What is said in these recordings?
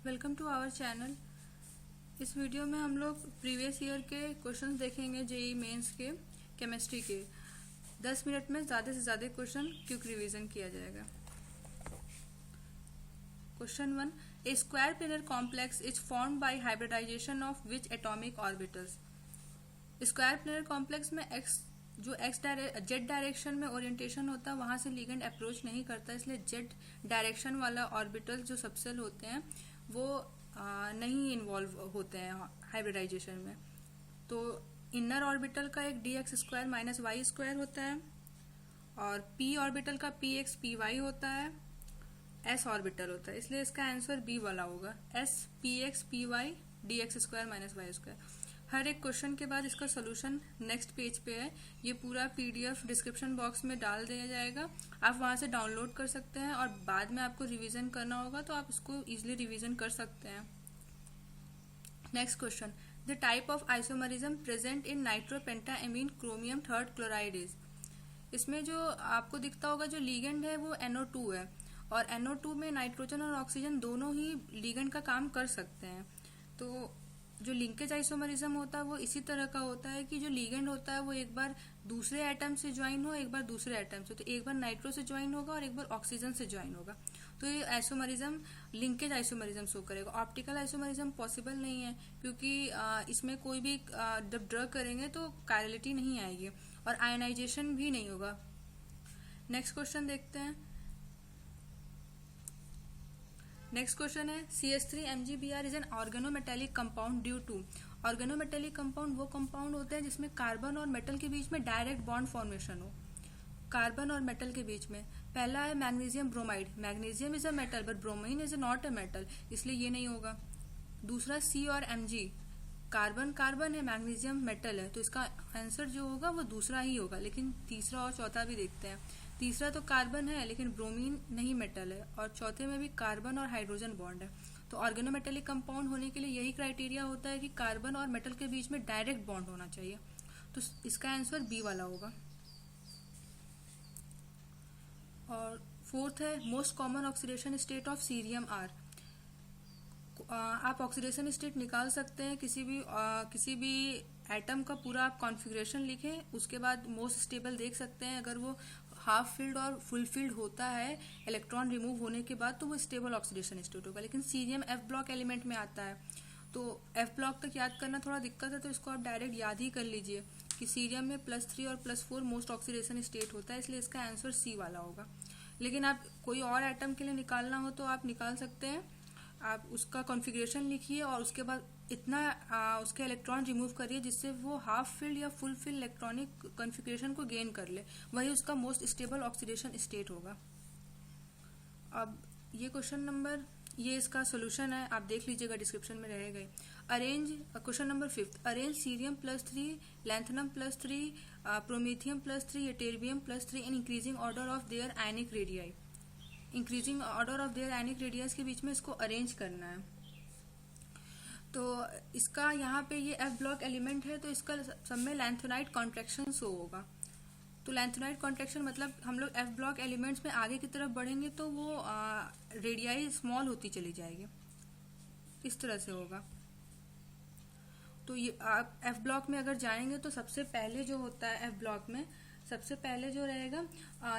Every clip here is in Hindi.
Welcome to our channel. इस वीडियो में हम लोग प्रीवियस ईयर के क्वेश्चंस देखेंगे। जेई मेंस के केमिस्ट्री के 10 मिनट में ज़्यादा से ज़्यादा क्वेश्चन क्विक रिवीजन किया जाएगा। Question 1, a square planar complex is formed by hybridisation of which atomic orbitals. Square planar complex में जेड डायरेक्शन में ओरिएंटेशन होता है, वहां से लिगेंड अप्रोच नहीं करता, इसलिए जेड डायरेक्शन वाला ऑर्बिटल जो सबसेल होते हैं वो नहीं इन्वॉल्व होते हैं हाइब्रिडाइजेशन में। तो इनर ऑर्बिटल का एक dx square minus Y square होता है और p ऑर्बिटल का px py होता है, s ऑर्बिटल होता है, इसलिए इसका आंसर b वाला होगा, s px py dx square minus Y square. हर एक क्वेश्चन के बाद इसका सोल्यूशन नेक्स्ट पेज पे है, ये पूरा पीडीएफ डिस्क्रिप्शन बॉक्स में डाल दिया जाएगा, आप वहां से डाउनलोड कर सकते हैं और बाद में आपको रिवीजन करना होगा तो आप इसको इजीली रिवीजन कर सकते हैं। Next question, the type of isomerism present in nitropentaammine chromium third chloride is. इसमें जो आपको दिखता होगा जो लीगेंड है वो NO2 है और NO2 में नाइट्रोजन और ऑक्सीजन दोनों ही लीगेंड का काम कर सकते हैं। तो जो लिंकेज आइसोमरिज्म होता है वो इसी तरह का होता है कि जो लीगेंड होता है वो एक बार दूसरे एटम से ज्वाइन हो, एक बार दूसरे एटम से, तो एक बार नाइट्रो से ज्वाइन होगा और एक बार ऑक्सीजन से ज्वाइन होगा, तो ये आइसोमरिज्म लिंकेज आइसोमरिज्म शो करेगा। ऑप्टिकल आइसोमरिज्म पॉसिबल नहीं है क्योंकि इसमें कोई भी जब ड्रग करेंगे तो कायरलिटी नहीं आएगी और आयनाइजेशन भी नहीं होगा। नेक्स्ट क्वेश्चन देखते हैं। नेक्स्ट क्वेश्चन है CH3MgBr is an organometallic compound due to. Organometallic compound वो कंपाउंड होते हैं जिसमें कार्बन और मेटल के बीच में डायरेक्ट बॉन्ड फॉर्मेशन हो। कार्बन और मेटल के बीच में पहला है magnesium bromide. Magnesium is a metal but bromine is not a metal, इसलिए ये नहीं होगा। दूसरा C और Mg, कार्बन कार्बन है, मैग्नीशियम मेटल है, तो इसका आंसर जो होगा वो दूसरा ही होगा। लेकिन तीसरा और चौथा भी देखते हैं। तीसरा तो कार्बन है लेकिन ब्रोमीन नहीं मेटल है और चौथे में भी कार्बन और हाइड्रोजन बॉन्ड है। तो ऑर्गेनोमेटेलिक कंपाउंड होने के लिए यही क्राइटेरिया होता है कि कार्बन और मेटल के बीच में डायरेक्ट बॉन्ड होना चाहिए, तो इसका आंसर बी वाला होगा। और फोर्थ है most common oxidation state of cerium are. आप ऑक्सीडेशन स्टेट निकाल सकते हैं किसी भी एटम का पूरा आप कॉन्फ़िगरेशन लिखें, उसके बाद मोस्ट स्टेबल देख सकते हैं। अगर वो हाफ फिल्ड और फुल फिल्ड होता है इलेक्ट्रॉन रिमूव होने के बाद तो वो स्टेबल ऑक्सीडेशन स्टेट होगा। लेकिन सीरियम F ब्लॉक एलिमेंट में आता है तो F ब्लॉक तक याद करना थोड़ा दिक्कत है, तो इसको आप डायरेक्ट याद ही कर लीजिए कि सीरियम में +3 और +4 मोस्ट ऑक्सीडेशन स्टेट होता है, इसलिए इसका आंसर C वाला होगा। लेकिन आप कोई और एटम के लिए निकालना हो तो आप निकाल सकते हैं, आप उसका कॉन्फ़िगरेशन लिखिए और उसके बाद इतना उसके इलेक्ट्रॉन रिमूव करिए जिससे वो हाफ फिल्ड या फुल फिल्ड इलेक्ट्रॉनिक कॉन्फ़िगरेशन को गेन कर ले, वही उसका मोस्ट स्टेबल ऑक्सीडेशन स्टेट होगा। अब ये क्वेश्चन नंबर, ये इसका सोल्यूशन है, आप देख लीजिएगा डिस्क्रिप्शन में रहेगा ही। Arrange question number 5, arrange cerium +3, lanthanum +3, promethium +3, yttrium +3 in increasing order of their ionic radii. Increasing order of their ionic radius के बीच में इसको अरेंज करना है। तो इसका यहाँ पे ये F ब्लॉक एलिमेंट है तो इसका सब में लैंथोनाइट कॉन्ट्रैक्शन शो होगा। तो लैंथोनाइट कॉन्ट्रैक्शन मतलब हम लोग F ब्लॉक एलिमेंट्स में आगे की तरफ बढ़ेंगे तो वो रेडियाई स्मॉल होती चली जाएगी, इस तरह से होगा। तो ये आप F ब्लॉक में अगर जाएंगे तो सबसे पहले जो होता है F ब्लॉक में सबसे पहले जो रहेगा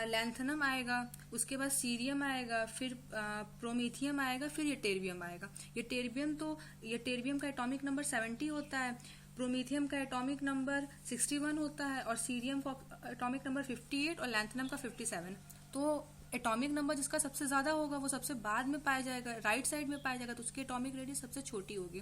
लैंथनम आएगा, उसके बाद सीरियम आएगा, फिर प्रोमीथियम आएगा, फिर यटेरियम आएगा। यटेरियम का एटॉमिक नंबर 70 होता है, प्रोमीथियम का एटॉमिक नंबर 61 होता है और सीरियम का एटॉमिक नंबर 58 और लैंथनम का 57। तो एटॉमिक नंबर जिसका सबसे ज्यादा होगा वो सबसे बाद में पाया जाएगा, राइट साइड में पाया जाएगा, तो उसकी एटॉमिक रेडियस सबसे छोटी होगी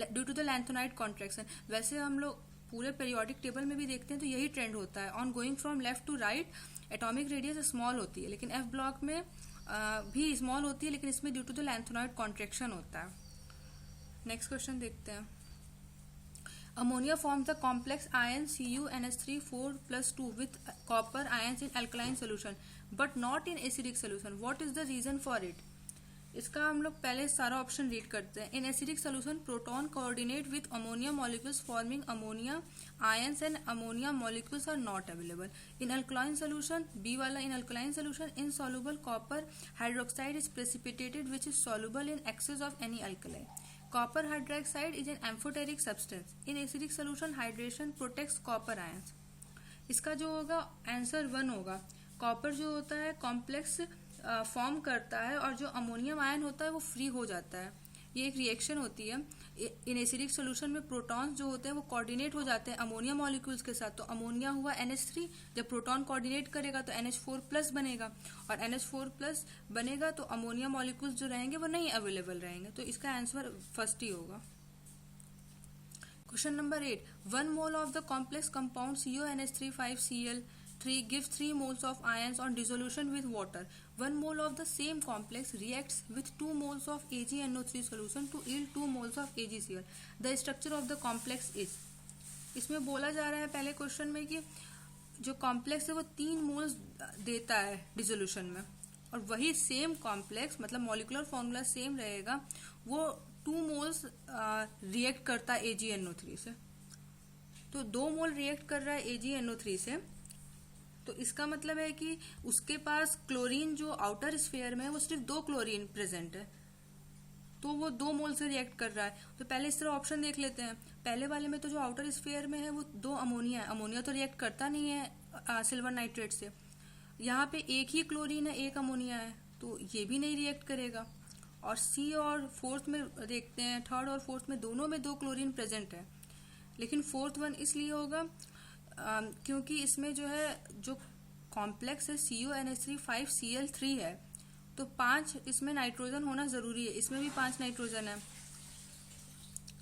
due to the lanthanide contraction. वैसे हम लोग पूरे पीरियोडिक टेबल में भी देखते हैं तो यही ट्रेंड होता है, on going from left to right atomic radius small होती है, लेकिन F ब्लॉक में भी स्मॉल होती है, लेकिन इसमें due to the lanthanide contraction होता है। नेक्स्ट क्वेश्चन देखते हैं। Ammonia forms the complex ion CuNH3 4+2 with copper ions in alkaline solution but not in acidic solution, what is the reason for it. इसका हम लोग पहले सारा ऑप्शन रीड करते हैं। In acidic solution proton coordinate with ammonia molecules forming ammonia ions and ammonia molecules are not available. In alkaline solution, B वाला, इन alkaline solution insoluble copper hydroxide is precipitated which is soluble in excess of any alkali. Copper hydroxide is an amphoteric substance. In acidic solution hydration protects copper ions. इसका जो होगा आंसर 1 होगा। कॉपर जो होता है कॉम्प्लेक्स फॉर्म करता है और जो अमोनियम आयन होता है वो फ्री हो जाता है। ये एक रिएक्शन होती है। इन एसिडिक सोल्यूशन में प्रोटॉन्स जो होते हैं वो कोऑर्डिनेट हो जाते हैं अमोनिया मॉलिक्यूल्स के साथ। तो अमोनिया हुआ NH3, जब प्रोटॉन कोऑर्डिनेट करेगा तो NH4+ बनेगा, और NH4+ बनेगा तो अमोनिया मॉलिक्यूल्स जो रहेंगे वो नहीं अवेलेबल रहेंगे। तो इसका आंसर फर्स्ट ही होगा। Question number 8, 1 mole of the complex compound CONH3 5Cl3 gives 3 moles of ions on dissolution with water. 1 mole of the same complex reacts with 2 moles of AgNO3 solution to yield 2 moles of AgCl. The structure of the complex is। इसमें बोला जा रहा है पहले क्वेश्चन में कि जो कॉम्प्लेक्स है वो 3 मोल्स देता है डिसोल्यूशन में, और वही सेम कॉम्प्लेक्स मतलब मॉलिकुलर फॉर्मूला सेम रहेगा, वो 2 मोल्स रिएक्ट करता है AgNO3 से। तो 2 मोल रिएक्ट कर रहा है AgNO3 से, तो इसका मतलब है कि उसके पास क्लोरीन जो आउटर स्फीयर में है वो सिर्फ 2 क्लोरीन प्रेजेंट है, तो वो 2 मोल से रिएक्ट कर रहा है। तो पहले इस तरह ऑप्शन देख लेते हैं। पहले वाले में तो जो आउटर स्फीयर में है वो 2 अमोनिया है, अमोनिया तो रिएक्ट करता नहीं है सिल्वर नाइट्रेट से। यहाँ पे एक ही क्लोरीन है, एक अमोनिया है, तो ये भी नहीं रिएक्ट करेगा। और सी और फोर्थ में देखते हैं, थर्ड और फोर्थ में दोनों में 2 क्लोरीन प्रेजेंट है, लेकिन फोर्थ वन इसलिए होगा क्योंकि इसमें जो है जो कॉम्प्लेक्स है CONH3 5Cl3 है, तो 5 इसमें नाइट्रोजन होना जरूरी है, इसमें भी 5 नाइट्रोजन है,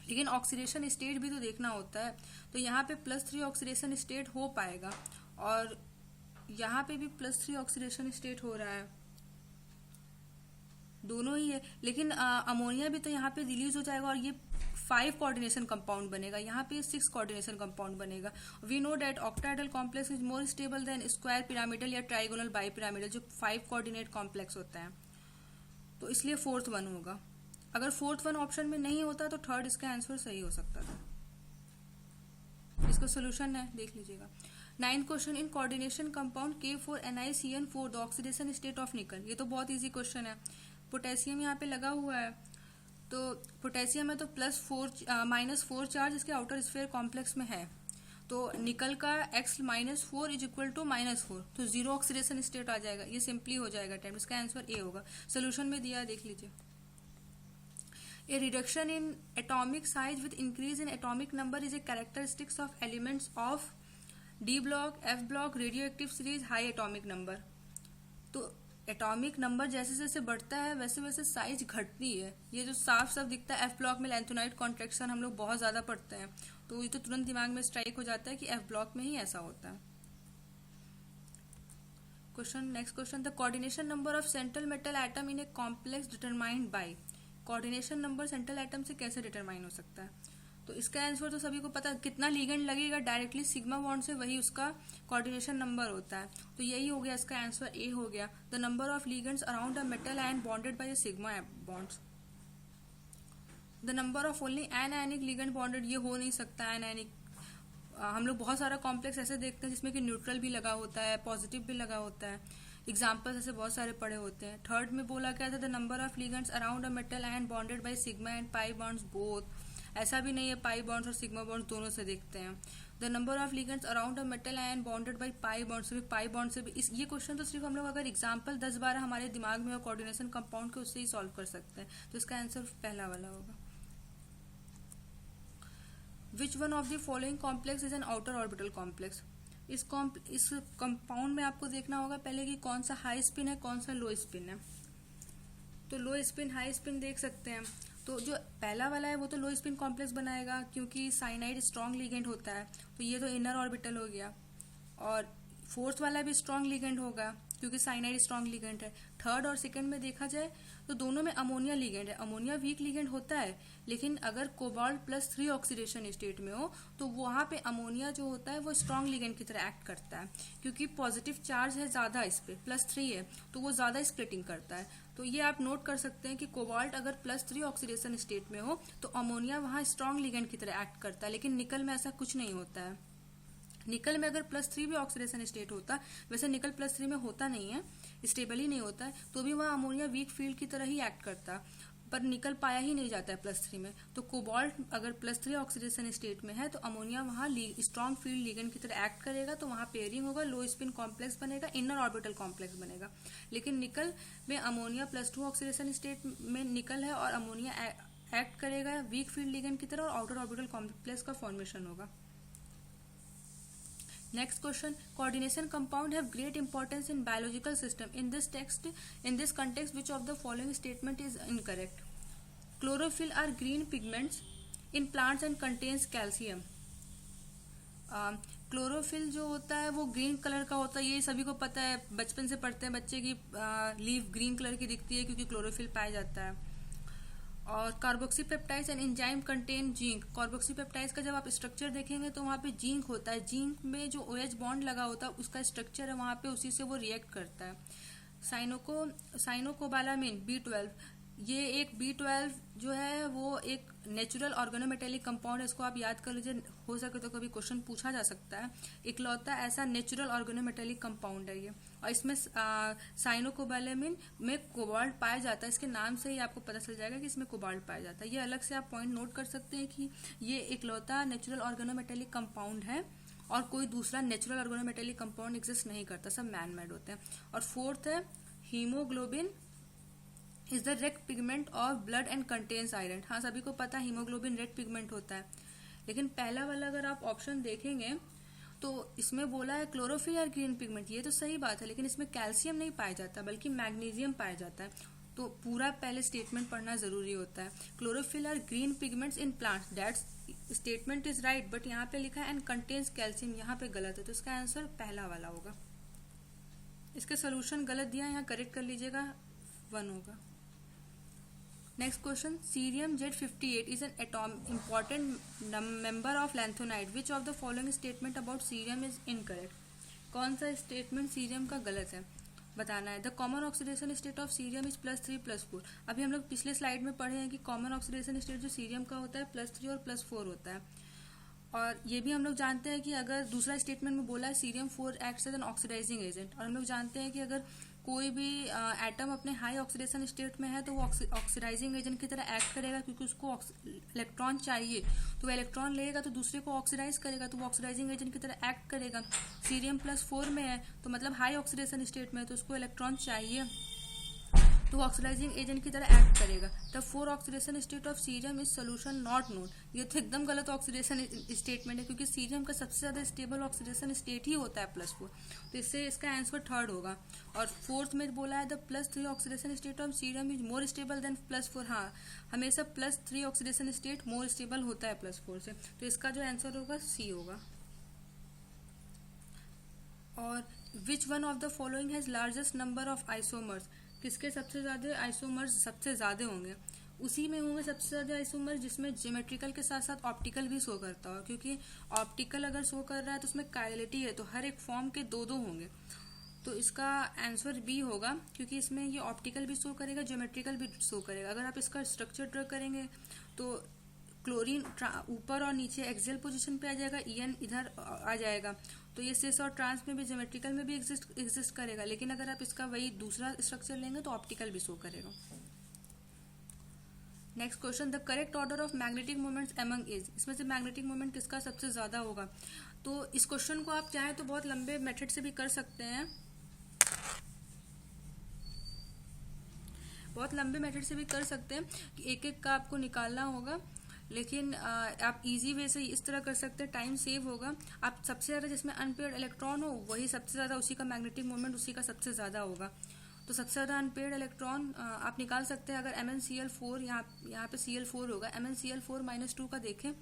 लेकिन ऑक्सीडेशन स्टेट भी तो देखना होता है। तो यहाँ पे +3 ऑक्सीडेशन स्टेट हो पाएगा, और यहाँ पे भी +3 ऑक्सीडेशन स्टेट हो रहा है, दोनों ही है। लेकिन अमोनिया भी तो यहाँ पे रिलीज हो जाएगा और ये 5 कोऑर्डिनेशन कंपाउंड बनेगा, यहाँ पे 6 कोऑर्डिनेशन कंपाउंड बनेगा। We know that octahedral complex is more stable than square pyramidal या ट्राइगोनल बाइपिरामिडल, जो 5 कोऑर्डिनेट कॉम्प्लेक्स होता है। तो इसलिए फोर्थ वन होगा। अगर फोर्थ वन ऑप्शन में नहीं होता तो थर्ड इसका आंसर सही हो सकता था। इसका सोल्यूशन है, देख लीजिएगा। 9th question, in coordination compound K4NiCN4 the oxidation state of निकल। ये तो बहुत इजी क्वेश्चन है। पोटेशियम यहाँ पे लगा हुआ है, तो पोटेशियम है तो -4 चार्ज इसके आउटर स्फीयर कॉम्प्लेक्स में है, तो निकल का X -4 इज इक्वल टू -4, तो 0 ऑक्सीडेशन स्टेट आ जाएगा। ये सिंपली हो जाएगा टाइम, इसका आंसर ए होगा। सोल्यूशन में दिया है, देख लीजिए। A reduction in atomic size with increase in atomic number is a characteristics of elements of D block, F block, radioactive series, high atomic number। तो एटॉमिक नंबर जैसे जैसे बढ़ता है वैसे वैसे साइज घटती है। ये जो साफ साफ दिखता है F ब्लॉक में लैंथोनाइट कॉन्ट्रैक्शन हम लोग बहुत ज्यादा पढ़ते हैं, तो ये तो तुरंत दिमाग में स्ट्राइक हो जाता है कि F ब्लॉक में ही ऐसा होता है। Question, next question, the coordination number of central metal atom in a complex determined by. Coordination number central atom से कैसे डिटरमाइन हो सकता है? तो इसका आंसर तो सभी को पता है, कितना लिगेंड लगेगा डायरेक्टली सिग्मा बॉन्ड से, वही उसका कोऑर्डिनेशन नंबर होता है। तो यही हो गया, इसका आंसर ए हो गया। The number of ligands around a metal ion bonded by sigma bonds. The number of only anionic ligand bonded, ये हो नहीं सकता एनायनिक। हम लोग बहुत सारा कॉम्प्लेक्स ऐसे देखते हैं जिसमें कि न्यूट्रल भी लगा होता है, पॉजिटिव भी लगा होता है, एग्जाम्पल्स ऐसे बहुत सारे पड़े होते हैं। थर्ड में बोला क्या था, the number of ligands around a metal ion bonded by sigma and pi bonds both. ऐसा भी नहीं है, पाई बॉन्ड्स और सिग्मा बॉन्ड्स दोनों से देखते हैं। The number of ligands around a metal ion bonded by pi bond से भी, पाई बॉन्ड से भी। ये क्वेश्चन तो सिर्फ हम लोग अगर एग्जाम्पल 10-12 हमारे दिमाग में हो कोऑर्डिनेशन कंपाउंड के, उससे ही सॉल्व कर सकते हैं। तो इसका आंसर पहला वाला होगा। Which one of the following complex is an outer orbital complex. इस कंपाउंड में आपको देखना होगा पहले कि कौन सा हाई स्पिन है, कौन सा लो स्पिन है। तो लो स्पिन हाई स्पिन देख सकते हैं। तो जो पहला वाला है वो तो लो स्पिन कॉम्प्लेक्स बनाएगा क्योंकि साइनाइड स्ट्रॉन्ग लिगेंड होता है, तो ये तो इनर ऑर्बिटल हो गया। और फोर्थ वाला भी स्ट्रॉन्ग लिगेंड होगा क्योंकि साइनाइड स्ट्रॉन्ग लिगेंड है। थर्ड और सेकंड में देखा जाए तो दोनों में अमोनिया लिगेंड है। अमोनिया वीक लिगेंड होता है, लेकिन अगर कोबाल्ट +3 ऑक्सीडेशन स्टेट में हो तो वहां पे अमोनिया जो होता है वो स्ट्रॉन्ग लिगेंड की तरह एक्ट करता है, क्योंकि पॉजिटिव चार्ज है ज्यादा, इस पे +3 है तो वो ज्यादा स्प्लिटिंग करता है। तो ये आप नोट कर सकते हैं कि कोबाल्ट अगर +3 ऑक्सीडेशन स्टेट में हो तो अमोनिया वहां स्ट्रॉन्ग लिगेंड की तरह एक्ट करता है, लेकिन निकल में ऐसा कुछ नहीं होता है। निकल में अगर +3 भी ऑक्सीडेशन स्टेट होता, वैसे निकल +3 में होता नहीं है, स्टेबल ही नहीं होता है, तो भी वहाँ अमोनिया वीक फील्ड की तरह ही एक्ट करता, पर निकल पाया ही नहीं जाता है +3 में। तो कोबाल्ट अगर +3 ऑक्सीडेशन स्टेट में है तो अमोनिया वहाँ स्ट्रॉन्ग फील्ड लिगेंड की तरह एक्ट करेगा, तो वहाँ पेयरिंग होगा, लो स्पिन कॉम्प्लेक्स बनेगा, इनर ऑर्बिटल कॉम्प्लेक्स बनेगा। लेकिन निकल में अमोनिया +2 ऑक्सीडेशन स्टेट में निकल है और अमोनिया एक्ट करेगा वीक फील्ड लिगेंड की तरह और आउटर ऑर्बिटल कॉम्प्लेक्स का फॉर्मेशन होगा। Next question, coordination compound have great importance in biological system. In this context, which of the following statement is incorrect? Chlorophyll are green pigments in plants and contains calcium. Chlorophyll जो होता है वो ग्रीन कलर का होता है, ये सभी को पता है, बचपन से पढ़ते हैं बच्चे की लीफ ग्रीन कलर की दिखती है क्योंकि क्लोरोफिल पाया जाता है। और कार्बोक्सीपेप्टाइड्स एंड एंजाइम कंटेन जिंक। कार्बोक्सीपेप्टाइड्स का जब आप स्ट्रक्चर देखेंगे तो वहाँ पे जिंक होता है, जिंक में जो OH बॉन्ड लगा होता है उसका स्ट्रक्चर है वहाँ पे, उसी से वो रिएक्ट करता है। साइनोकोबालामिन B12, ये एक B12 जो है वो एक नेचुरल ऑर्गेनोमेटेलिक कंपाउंड है, इसको आप याद कर लीजिए, हो सके तो कभी क्वेश्चन पूछा जा सकता है। इकलौता ऐसा नेचुरल ऑर्गेनोमेटेलिक कंपाउंड है ये, और इसमें साइनोकोबालामिन में कोबाल्ट पाया जाता है, इसके नाम से ही आपको पता चल जाएगा कि इसमें कोबाल्ट पाया जाता है। ये अलग से आप पॉइंट नोट कर सकते हैं कि ये इकलौता नेचुरल ऑर्गेनोमेटेलिक कंपाउंड है और कोई दूसरा नेचुरल ऑर्गेनोमेटेलिक कंपाउंड एग्जिस्ट नहीं करता, सब मैन मेड होते हैं। और फोर्थ है haemoglobin is the red pigment of blood and contains iron. हाँ, सभी को पता है हीमोग्लोबिन रेड पिगमेंट होता है, लेकिन पहला वाला अगर आप ऑप्शन देखेंगे तो इसमें बोला है क्लोरोफिल और ग्रीन पिगमेंट, ये तो सही बात है, लेकिन इसमें कैल्शियम नहीं पाया जाता बल्कि मैग्नीशियम पाया जाता है, तो पूरा पहले स्टेटमेंट पढ़ना जरूरी होता है। क्लोरोफिल और green pigments in plants, that's statement is right, but यहाँ पे लिखा है एंड कंटेन्स कैल्शियम, यहाँ पे गलत है, तो इसका आंसर पहला वाला होगा। इसके सोल्यूशन गलत दिया, यहाँ करेक्ट कर लीजिएगा, 1 होगा। Next question, cerium Z58 is an important member of lanthanide. Which of the following statement about cerium is incorrect? कौन सा स्टेटमेंट सीरियम का गलत है बताना है। The common oxidation state of cerium is +3 +4। अभी हम लोग पिछले स्लाइड में पढ़े हैं कि कॉमन ऑक्सीडेशन स्टेट जो सीरियम का होता है +3 और +4 होता है, और ये भी हम लोग जानते हैं कि अगर दूसरा स्टेटमेंट में बोला है cerium 4 acts as an oxidising agent, और हम लोग जानते हैं कि अगर कोई भी एटम अपने हाई ऑक्सीडेशन स्टेट में है तो वो ऑक्सीडाइजिंग एजेंट की तरह एक्ट करेगा, क्योंकि उसको इलेक्ट्रॉन चाहिए, तो वो इलेक्ट्रॉन लेगा तो दूसरे को ऑक्सीडाइज करेगा, तो वो ऑक्सीडाइजिंग एजेंट की तरह एक्ट करेगा। सीरियम +4 में है तो मतलब हाई ऑक्सीडेशन स्टेट में है तो उसको इलेक्ट्रॉन चाहिए, तो ऑक्सीडाइजिंग एजेंट की तरह एक्ट करेगा। The 4 oxidation state of cerium is solution not known. ये तो एकदम गलत ऑक्सीडेशन स्टेटमेंट है, क्योंकि सीरियम का सबसे ज्यादा स्टेबल ऑक्सीडेशन स्टेट ही होता है +4, तो इससे इसका आंसर 3rd होगा। और 4th में बोला है the +3 oxidation state of cerium is more stable than +4। हाँ, हमेशा +3 ऑक्सीडेशन स्टेट मोर स्टेबल होता है +4 से, तो इसका जो आंसर होगा C होगा। और which one of the following has largest number of isomers. किसके सबसे ज्यादा आइसोमर्स सबसे ज्यादा होंगे, उसी में होंगे सबसे ज्यादा आइसोमर्स जिसमें ज्योमेट्रिकल के साथ साथ ऑप्टिकल भी शो करता हो, क्योंकि ऑप्टिकल अगर शो कर रहा है तो उसमें कायलिटी है, तो हर एक फॉर्म के 2-2 होंगे, तो इसका आंसर B होगा, क्योंकि इसमें ये ऑप्टिकल भी शो करेगा, ज्योमेट्रिकल भी शो करेगा। अगर आप इसका स्ट्रक्चर ड्रा करेंगे तो क्लोरीन ऊपर और नीचे एक्सियल पोजीशन पे आ जाएगा, EN इधर आ जाएगा, तो ये सिस और ट्रांस में भी ज्योमेट्रिकल में भी एग्जिस्ट करेगा, लेकिन अगर आप इसका वही दूसरा स्ट्रक्चर लेंगे तो ऑप्टिकल भी शो करेगा। Next question, the correct order of magnetic moments among is. इसमें से मैग्नेटिक मोमेंट किसका सबसे ज्यादा होगा, तो इस क्वेश्चन को आप चाहें तो बहुत लंबे मेथड से भी कर सकते हैं, बहुत लंबे मेथड से भी कर सकते हैं कि एक एक का आपको निकालना होगा, लेकिन आप इजी वे से इस तरह कर सकते हैं, टाइम सेव होगा। आप सबसे ज्यादा जिसमें अनपेयर्ड इलेक्ट्रॉन हो वही सबसे ज्यादा, उसी का मैग्नेटिक मोमेंट उसी का सबसे ज्यादा होगा, तो सबसे ज्यादा अनपेयर्ड इलेक्ट्रॉन आप निकाल सकते हैं। अगर MnCl4 यहाँ पे Cl4 होगा, MnCl4 -2 का देखें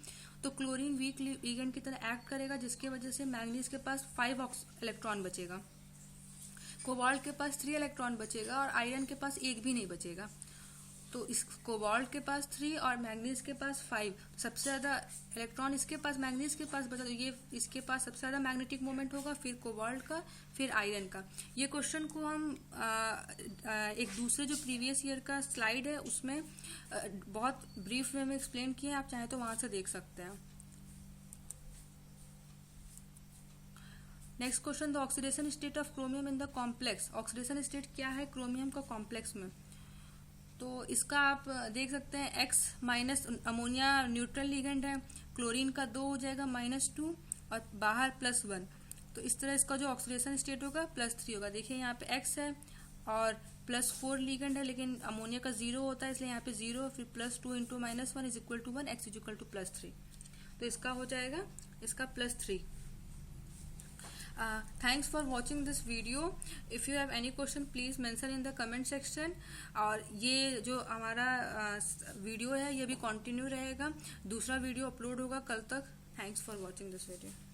तो क्लोरीन वीक लिगेंड की तरह एक्ट करेगा, जिसकी वजह से मैग्नीज के पास 5 इलेक्ट्रॉन बचेगा, कोबाल्ट के पास 3 इलेक्ट्रॉन बचेगा और आयरन के पास 1 भी नहीं बचेगा। तो इस कोबाल्ट के पास 3 और मैग्नीज के पास 5, सबसे ज्यादा इलेक्ट्रॉन इसके पास मैग्नीज के पास बचा, तो ये इसके पास सबसे ज्यादा मैग्नेटिक मोमेंट होगा, फिर कोबाल्ट का, फिर आयरन का। ये क्वेश्चन को हम एक दूसरे जो प्रीवियस ईयर का स्लाइड है उसमें बहुत ब्रीफ वे में एक्सप्लेन किया है, आप चाहें तो वहां से देख सकते हैं। Next question, the oxidation state of chromium in the complex. Oxidation state क्या है क्रोमियम का कॉम्प्लेक्स में, तो इसका आप देख सकते हैं X minus, ammonia neutral ligand है, क्लोरीन का 2 हो जाएगा -2 और बाहर +1, तो इस तरह इसका जो ऑक्सीडेशन स्टेट होगा +3 होगा। देखिए यहाँ पे X है और +4 लिगेंड है, लेकिन अमोनिया का 0 होता है, इसलिए यहाँ पे 0, फिर +2 × -1 is equal to 1, X is equal to +3, तो इसका हो जाएगा इसका +3। Thanks for watching this video. If you have any question, please mention in the comment section. और ये जो हमारा वीडियो है ये भी कंटिन्यू रहेगा, दूसरा वीडियो अपलोड होगा कल तक। Thanks for watching this video.